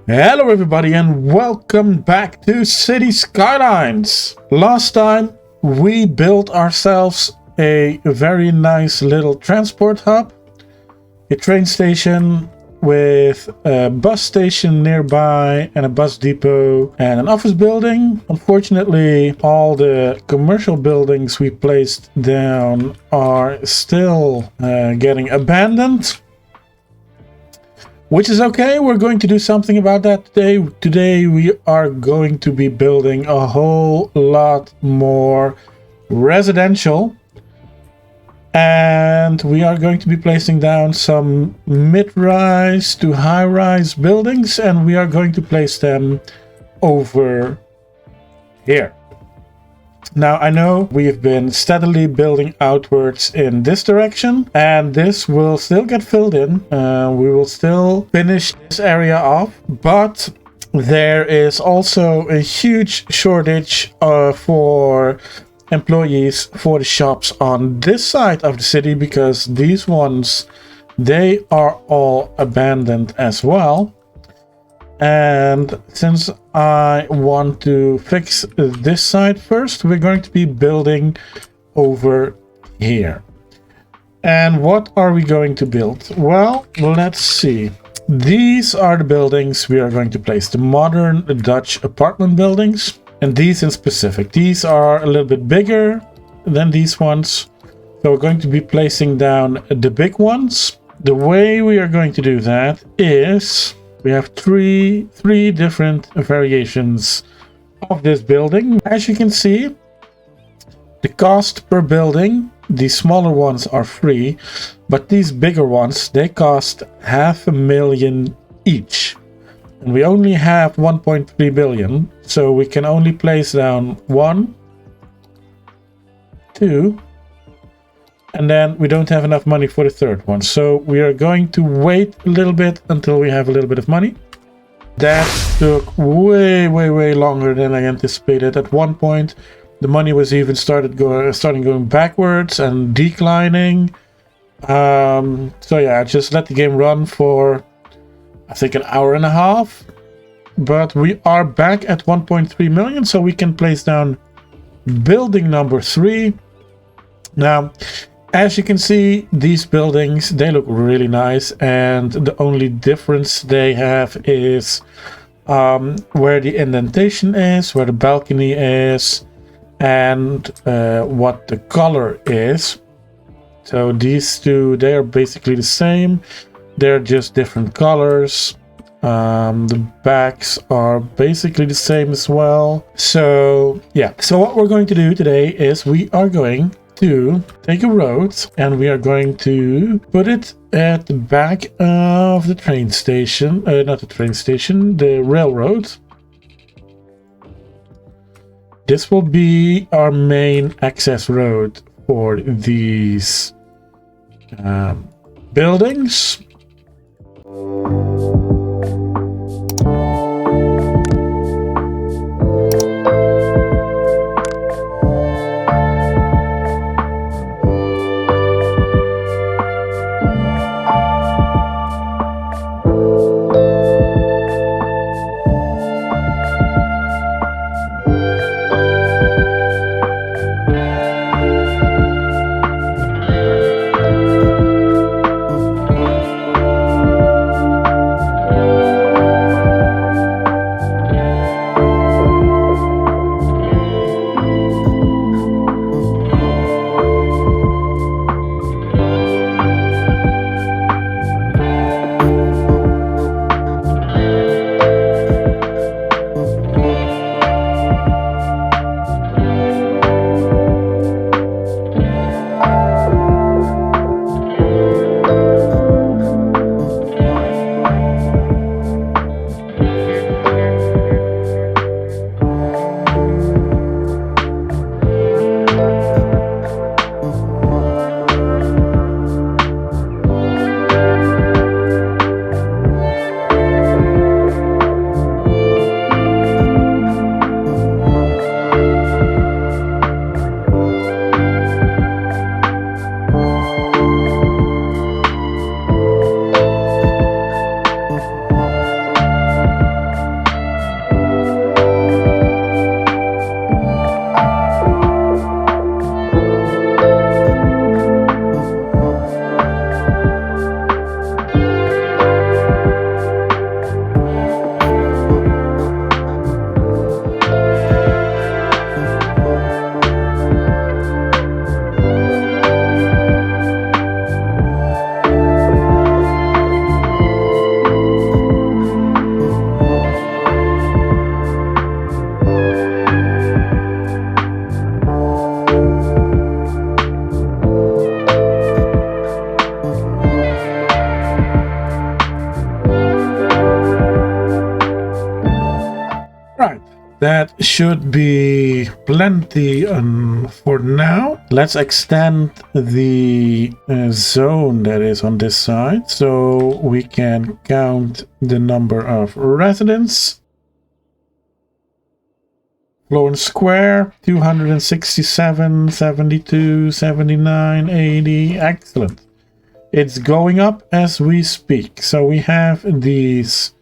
Hello everybody and welcome back to City Skylines. Last time we built ourselves a very nice little transport hub, a train station with a bus station nearby and a bus depot and an office building. Unfortunately, all the commercial buildings we placed down are still getting abandoned. Which is okay, we're going to do something about that today. Today we are going to be building a whole lot more residential. And we are going to be placing down some mid-rise to high-rise buildings. And we are going to place them over here. Now, I know we've been steadily building outwards in this direction, and this will still get filled in. We will still finish this area off, but there is also a huge shortage for employees for the shops on this side of the city, because these ones, they are all abandoned as well. And since I want to fix this side first, we're going to be building over here. And what are we going to build? Well, let's see. These are the buildings we are going to place, the modern Dutch apartment buildings. And these in specific, these are a little bit bigger than these ones. So we're going to be placing down the big ones. The way we are going to do that is we have three different variations of this building. As you can see, the cost per building, these smaller ones are free, but these bigger ones, they cost $500,000 each. And we only have 1.3 billion, so we can only place down 1, 2, and then we don't have enough money for the third one. So we are going to wait a little bit until we have a little bit of money. That took way longer than I anticipated. At one point, the money was even starting going backwards and declining. So yeah, I just let the game run for I think an hour and a half. But we are back at 1.3 million, so we can place down building number 3. Now, as you can see, these buildings, they look really nice, and the only difference they have is where the indentation is, where the balcony is, and what the color is. So these two, they are basically the same. They're just different colors. The backs are basically the same as well. So yeah, so what we're going to do today is we are going to take a road and we are going to put it at the back of the train station, not the train station, the railroad. this will be our main access road for these buildings. That should be plenty for now. Let's extend the zone that is on this side so we can count the number of residents. Florence Square, 267, 72, 79, 80. Excellent. It's going up as we speak. So we have these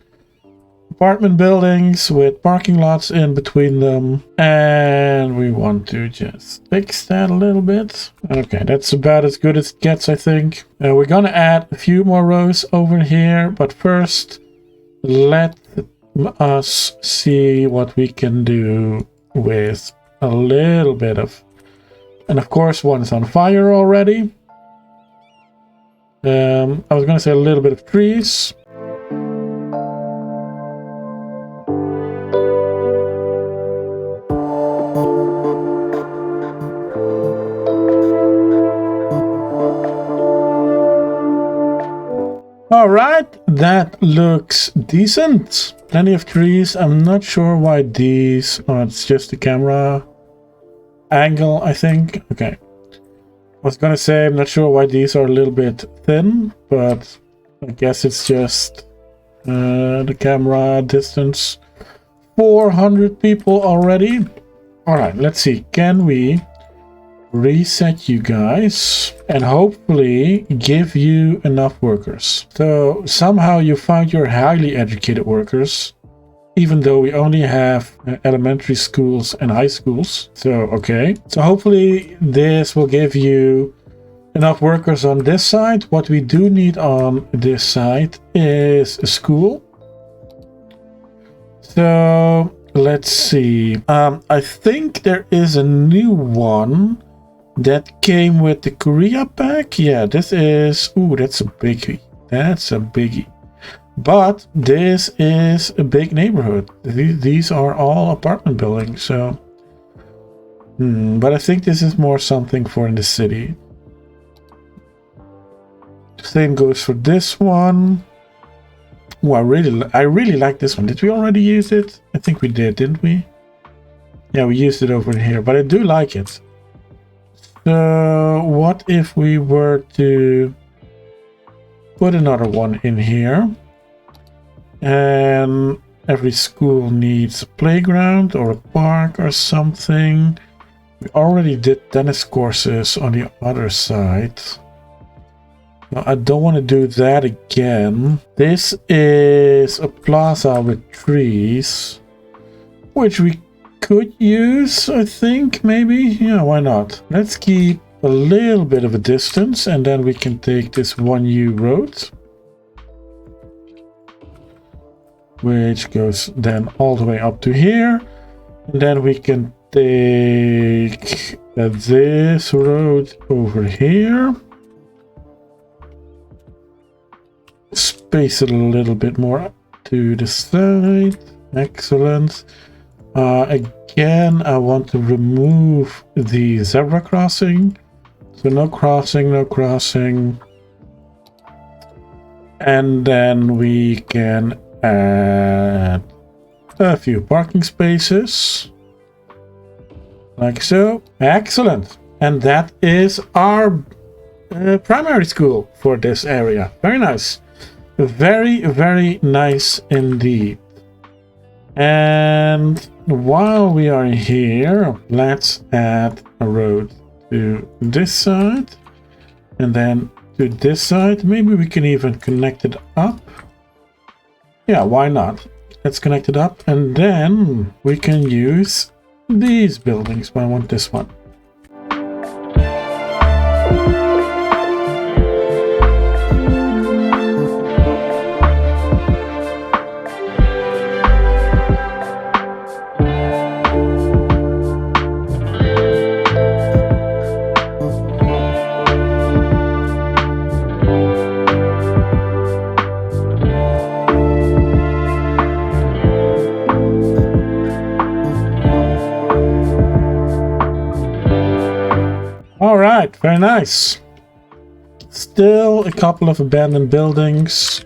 apartment buildings with parking lots in between them, and we want to just fix that a little bit. Okay, that's about as good as it gets, I think. We're gonna add a few more rows over here, but first let us see what we can do with a little bit of, and of course one is on fire already. I was gonna say a little bit of trees. All right, that looks decent. Plenty of trees. I'm not sure why these... Oh, it's just the camera angle, I think. Okay. I was gonna say, I'm not sure why these are a little bit thin, but I guess it's just the camera distance. 400 people already. All right, let's see. Can we reset you guys and hopefully give you enough workers? So somehow you found your highly educated workers, even though we only have elementary schools and high schools. So okay, so hopefully this will give you enough workers on this side. What we do need on this side is a school. So let's see. I think there is a new one that came with the Korea pack. Yeah, this is... Ooh, that's a biggie. That's a biggie. But this is a big neighborhood. These are all apartment buildings, so... but I think this is more something for in the city. Same goes for this one. Oh, I really like this one. Did we already use it? I think we did, didn't we? Yeah, we used it over here, but I do like it. So what if we were to put another one in here? And every school needs a playground or a park or something. We already did tennis courses on the other side. No, I don't want to do that again. This is a plaza with trees, which we could use, I think, maybe. Yeah, why not? Let's keep a little bit of a distance, and then we can take this 1U road, which goes then all the way up to here. And then we can take this road over here. Space it a little bit more to the side. Excellent. Again, I want to remove the zebra crossing. So no crossing, no crossing. And then we can add a few parking spaces. Like so. Excellent. And that is our primary school for this area. Very nice. Very, very nice indeed. And while we are here, let's add a road to this side and then to this side. Maybe we can even connect it up. Yeah, why not? Let's connect it up, and then we can use these buildings, but I want this one. Alright, very nice. Still a couple of abandoned buildings.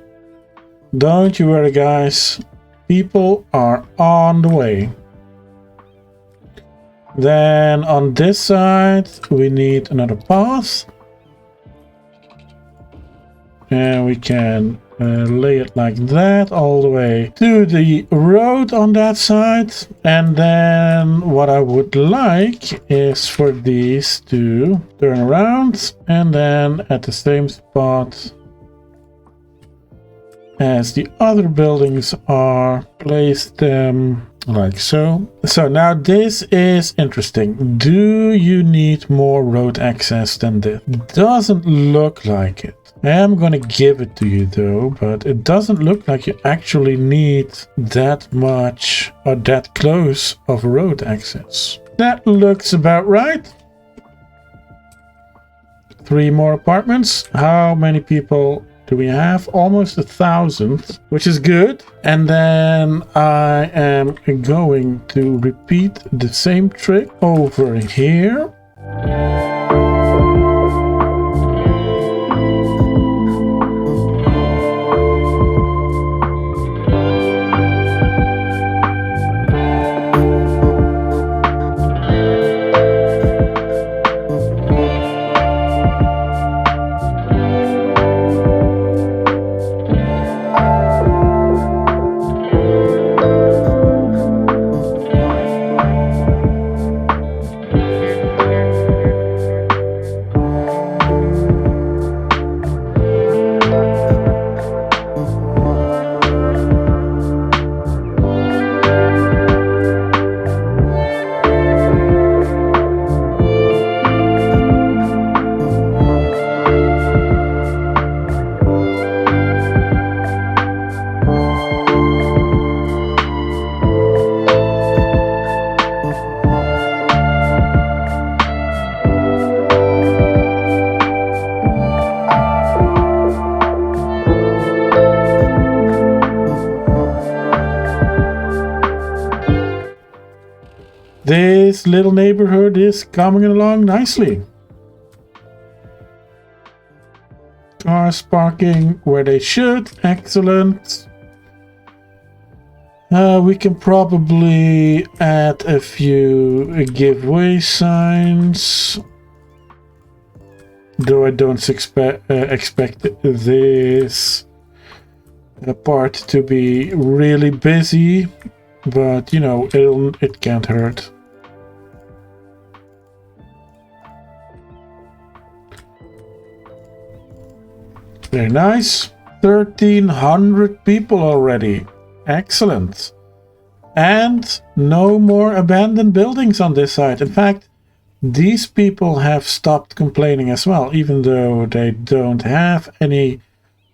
Don't you worry, guys. People are on the way. Then on this side, we need another path. And we can lay it like that all the way to the road on that side. And then what I would like is for these to turn around and then at the same spot as the other buildings are, place them like so. So now this is interesting. Do you need more road access than this? Doesn't look like it. I am going to give it to you though, but it doesn't look like you actually need that much or that close of road access. That looks about right. 3 more apartments. How many people do we have? Almost 1,000, which is good. And then I am going to repeat the same trick over here. This little neighborhood is coming along nicely. Cars parking where they should. Excellent. We can probably add a few giveaway signs. Though I don't expect this part to be really busy, but you know, it can't hurt. Very nice. 1,300 people already. Excellent. And no more abandoned buildings on this side. In fact, these people have stopped complaining as well, even though they don't have any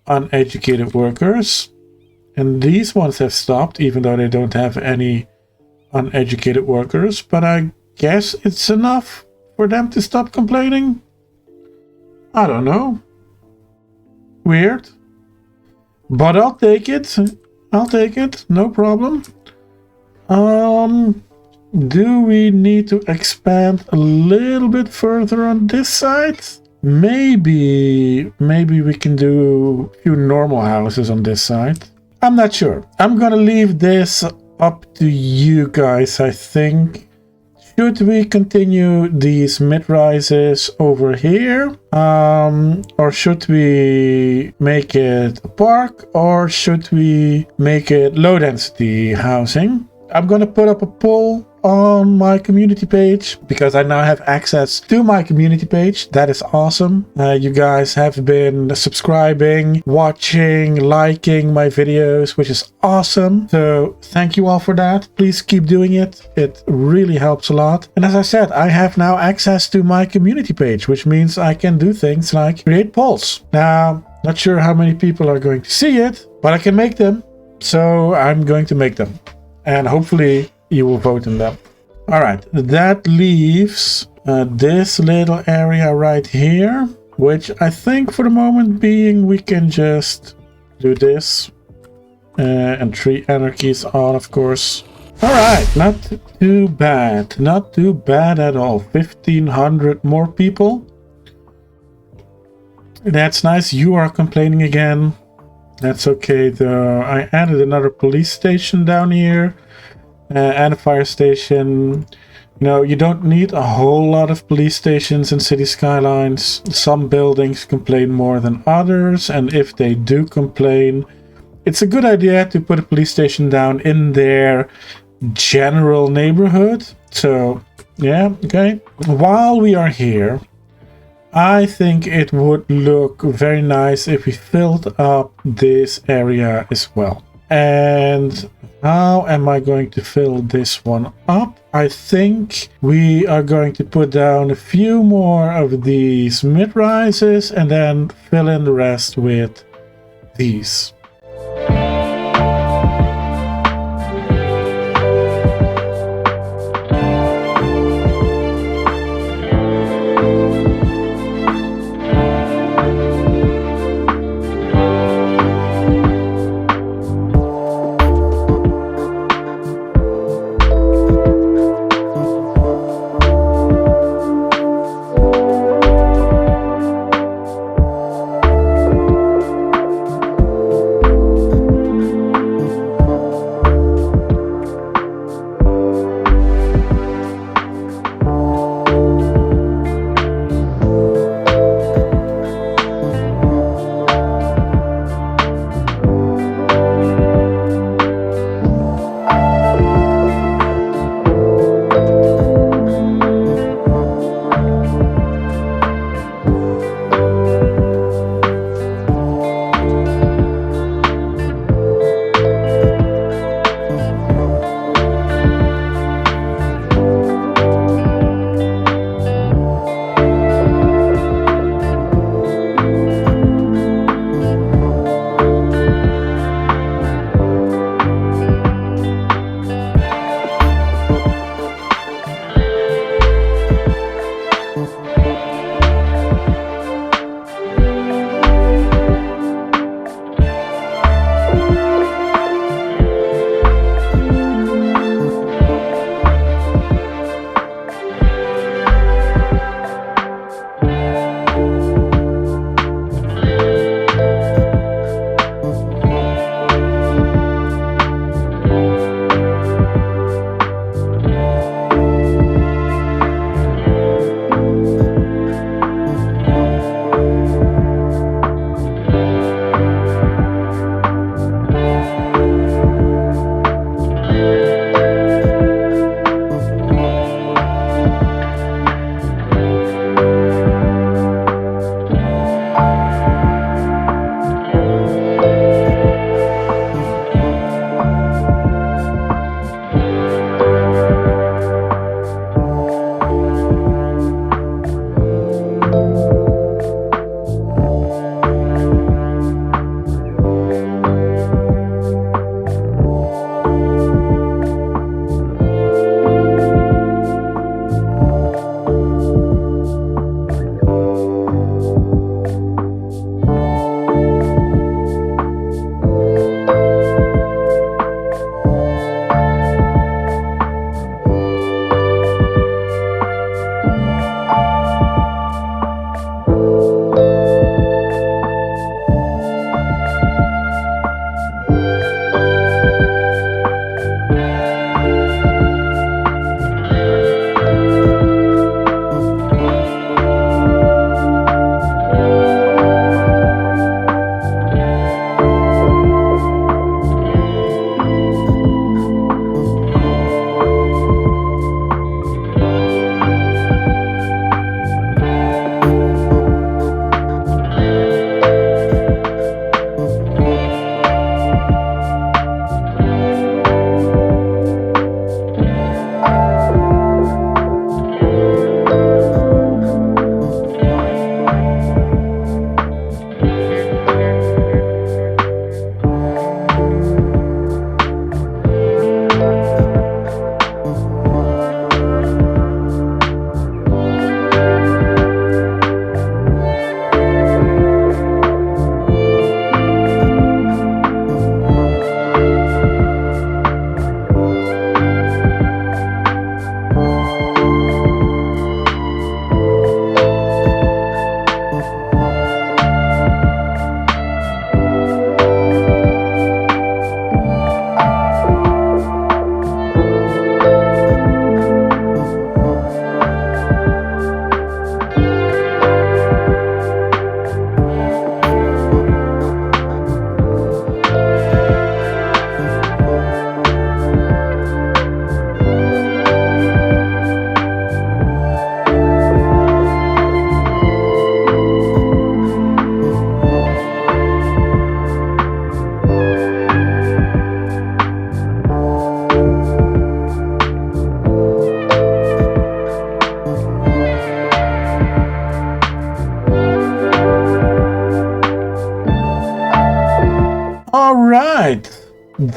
uneducated workers. And these ones have stopped, even though they don't have any uneducated workers. But I guess it's enough for them to stop complaining? I don't know. Weird. But I'll take it. I'll take it. No problem. Do we need to expand a little bit further on this side? Maybe we can do a few normal houses on this side. I'm not sure. I'm gonna leave this up to you guys, I think. Should we continue these mid-rises over here? Or should we make it a park? Or should we make it low-density housing? I'm gonna put up a poll on my community page because I now have access to my community page. That is awesome. You guys have been subscribing, watching, liking my videos, which is awesome. So thank you all for that. Please keep doing it. It really helps a lot. And as I said, I have now access to my community page, which means I can do things like create polls. Now, not sure how many people are going to see it, but I can make them. So I'm going to make them. And hopefully you will vote in them. All right, that leaves this little area right here, which I think for the moment being, we can just do this. And 3 anarchies on, of course. All right, not too bad. Not too bad at all. 1,500 more people. That's nice. You are complaining again. That's okay though. I added another police station down here and a fire station. You know, you don't need a whole lot of police stations in City Skylines. Some buildings complain more than others, and if they do complain, it's a good idea to put a police station down in their general neighborhood. So yeah, okay. While we are here, I think it would look very nice if we filled up this area as well. And how am I going to fill this one up? I think we are going to put down a few more of these mid-rises and then fill in the rest with these.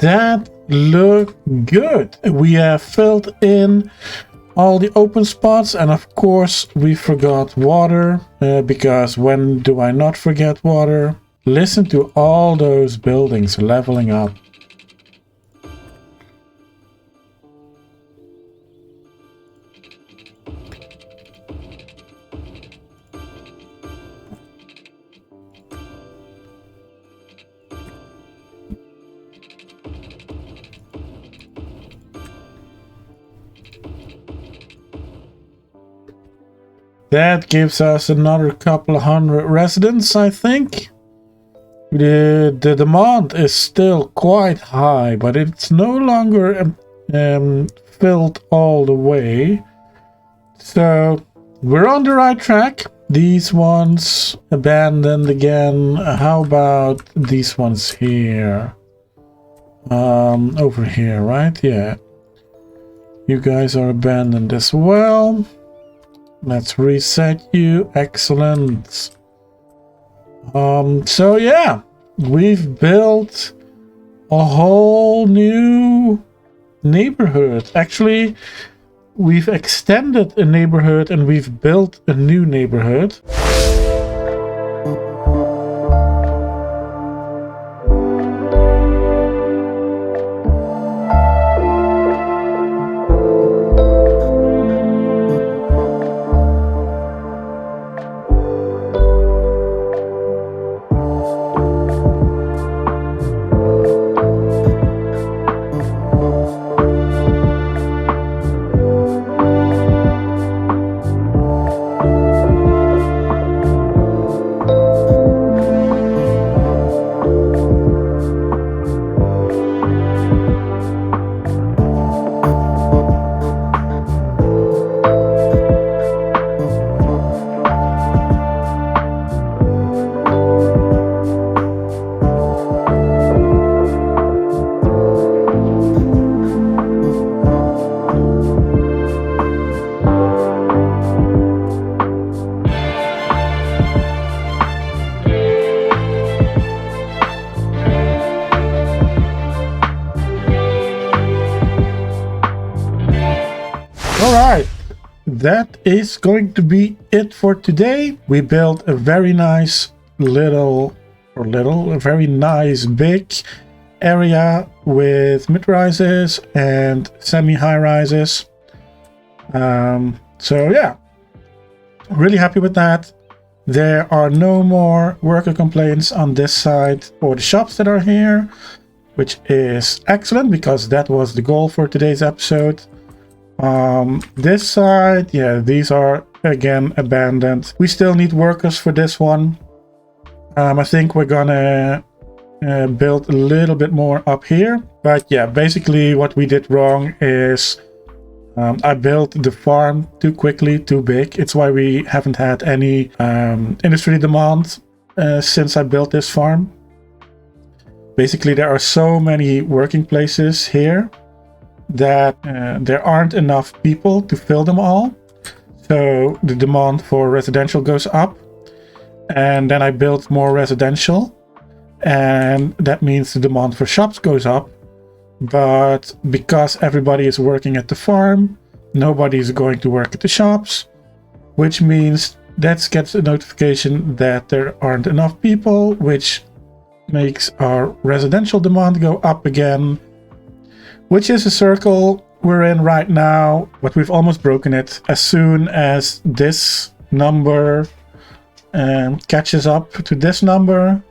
that look good. We have filled in all the open spots, and of course we forgot water, because when do I not forget water? Listen to all those buildings leveling up. That gives us another couple of hundred residents, I think. The demand is still quite high, but it's no longer filled all the way. So we're on the right track. These ones abandoned again. How about these ones here? Over here, right? Yeah. You guys are abandoned as well. Let's reset you. Excellent. So yeah, we've built a whole new neighborhood. Actually, we've extended a neighborhood and we've built a new neighborhood. Alright, that is going to be it for today. We built a very nice a very nice big area with mid-rises and semi-high rises. So yeah, really happy with that. There are no more worker complaints on this side or the shops that are here, which is excellent because that was the goal for today's episode. This side, yeah, these are again abandoned. We still need workers for this one. I think we're gonna build a little bit more up here, but yeah, basically what we did wrong is I built the farm too quickly, too big. It's why we haven't had any industry demand since I built this farm. Basically, there are so many working places here that there aren't enough people to fill them all. So the demand for residential goes up. And then I built more residential. And that means the demand for shops goes up. But because everybody is working at the farm, nobody is going to work at the shops. Which means that gets a notification that there aren't enough people, which makes our residential demand go up again. Which is a circle we're in right now, but we've almost broken it. As soon as this number catches up to this number,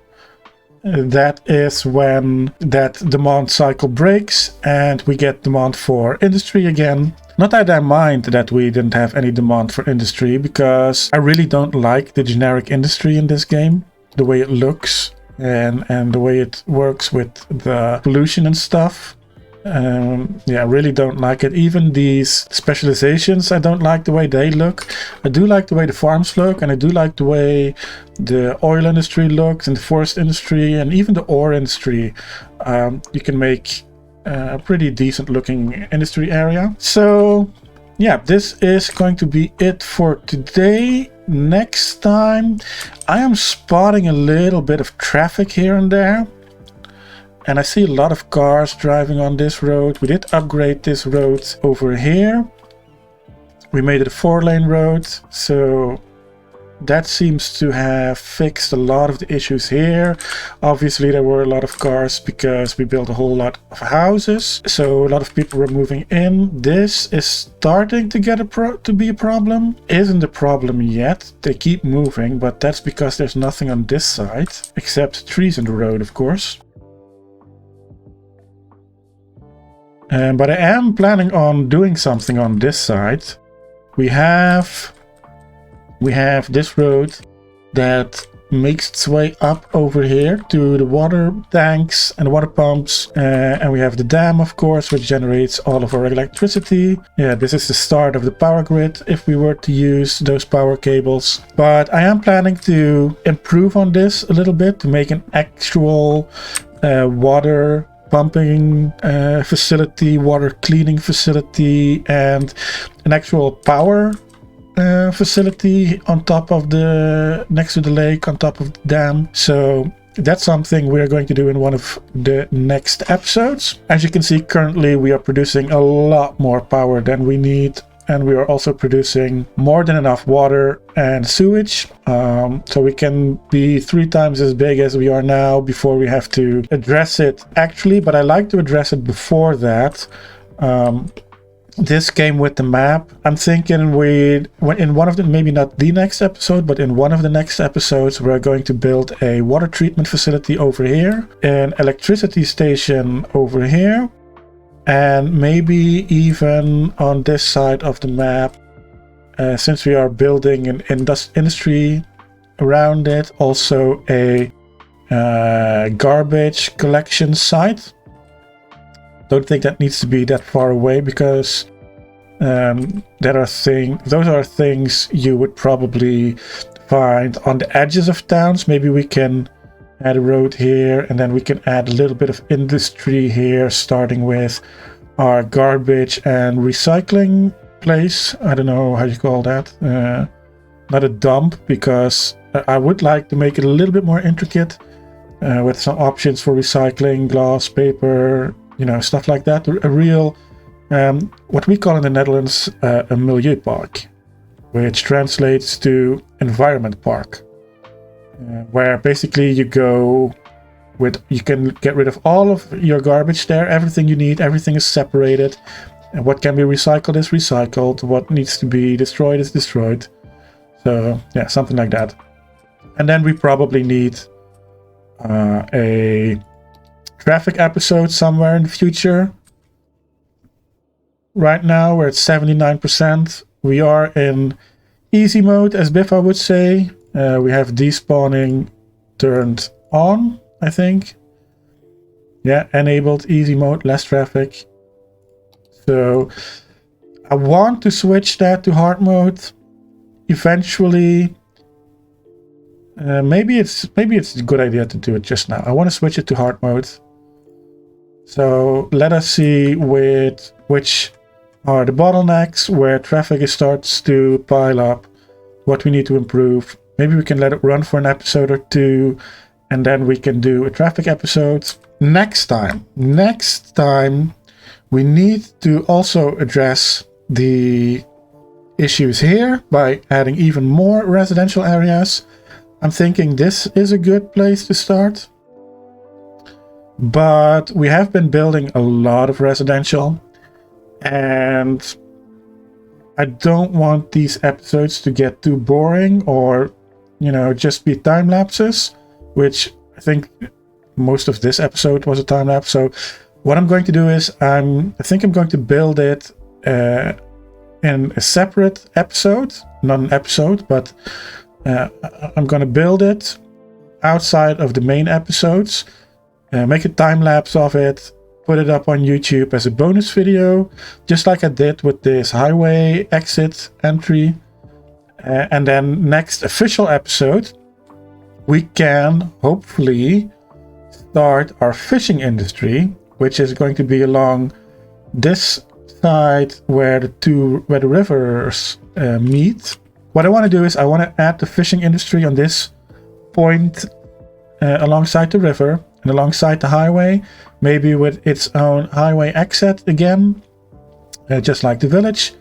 that is when that demand cycle breaks and we get demand for industry again. Not that I mind that we didn't have any demand for industry, because I really don't like the generic industry in this game. The way it looks and the way it works with the pollution and stuff. Yeah, I really don't like it. Even these specializations, I don't like the way they look. I do like the way the farms look, and I do like the way the oil industry looks, and the forest industry, and even the ore industry. You can make a pretty decent looking industry area. So yeah, this is going to be it for today. Next time, I am spotting a little bit of traffic here and there. And I see a lot of cars driving on this road. We did upgrade this road over here. We made it a 4-lane road, so that seems to have fixed a lot of the issues here. Obviously there were a lot of cars because we built a whole lot of houses, so a lot of people were moving in. This is starting to get to be a problem. Isn't a problem yet. They keep moving, but that's because there's nothing on this side except trees in the road, of course. But I am planning on doing something on this side. We have this road that makes its way up over here to the water tanks and the water pumps, and we have the dam, of course, which generates all of our electricity. Yeah, this is the start of the power grid if we were to use those power cables. But I am planning to improve on this a little bit to make an actual water pumping facility, water cleaning facility, and an actual power facility on top of next to the lake, on top of the dam. So that's something we're going to do in one of the next episodes. As you can see, currently we are producing a lot more power than we need, and we are also producing more than enough water and sewage, so we can be 3 times as big as we are now before we have to address it actually. But I like to address it before that. This came with the map. I'm thinking in one of the, maybe not the next episode, but in one of the next episodes, we're going to build a water treatment facility over here, an electricity station over here, and maybe even on this side of the map, since we are building an industry around it, also a garbage collection site. Don't think that needs to be that far away, because those are things you would probably find on the edges of towns. Maybe we can add a road here, and then we can add a little bit of industry here, starting with our garbage and recycling place. I don't know how you call that. Not a dump, because I would like to make it a little bit more intricate with some options for recycling, glass, paper, stuff like that. A real, what we call in the Netherlands, a milieupark, which translates to environment park, where basically you can get rid of all of your garbage there, everything you need, everything is separated, and what can be recycled is recycled, what needs to be destroyed is destroyed. So yeah, something like that. And then we probably need a traffic episode somewhere in the future. Right now we're at 79%. We are in easy mode, as Biffa would say. We have despawning turned on, I think. Yeah, enabled easy mode, less traffic. So I want to switch that to hard mode eventually. Maybe it's a good idea to do it just now. I want to switch it to hard mode. So let us see which are the bottlenecks, where traffic starts to pile up, what we need to improve. Maybe we can let it run for an episode or two, and then we can do a traffic episode. Next time, we need to also address the issues here by adding even more residential areas. I'm thinking this is a good place to start. But we have been building a lot of residential, and I don't want these episodes to get too boring or, just be time lapses, which I think most of this episode was a time lapse. So what I'm going to do is I think I'm going to build it in a separate episode, not an episode, but I'm going to build it outside of the main episodes, make a time lapse of it, put it up on YouTube as a bonus video, just like I did with this highway exit entry. And then next official episode, we can hopefully start our fishing industry, which is going to be along this side where the rivers meet. What I want to do is I want to add the fishing industry on this point alongside the river. and alongside the highway, maybe with its own highway exit again, just like the village.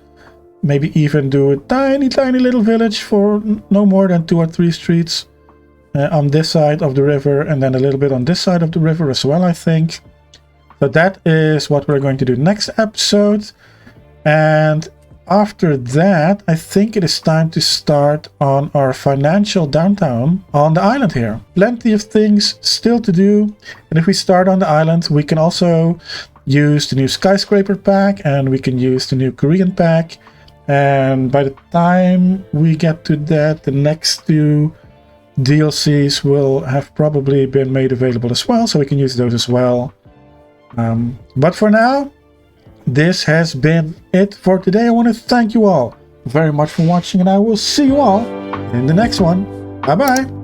Maybe even do a tiny little village for no more than 2 or 3 streets on this side of the river, and then a little bit on this side of the river as well, I think. So that is what we're going to do next episode. And after that, I think it is time to start on our financial downtown on the island here. Plenty of things still to do. And if we start on the island, we can also use the new skyscraper pack, and we can use the new Korean pack. And by the time we get to that, the next 2 DLCs will have probably been made available as well, so we can use those as well. But for now, this has been it for today. I want to thank you all very much for watching, and I will see you all in the next one. Bye bye.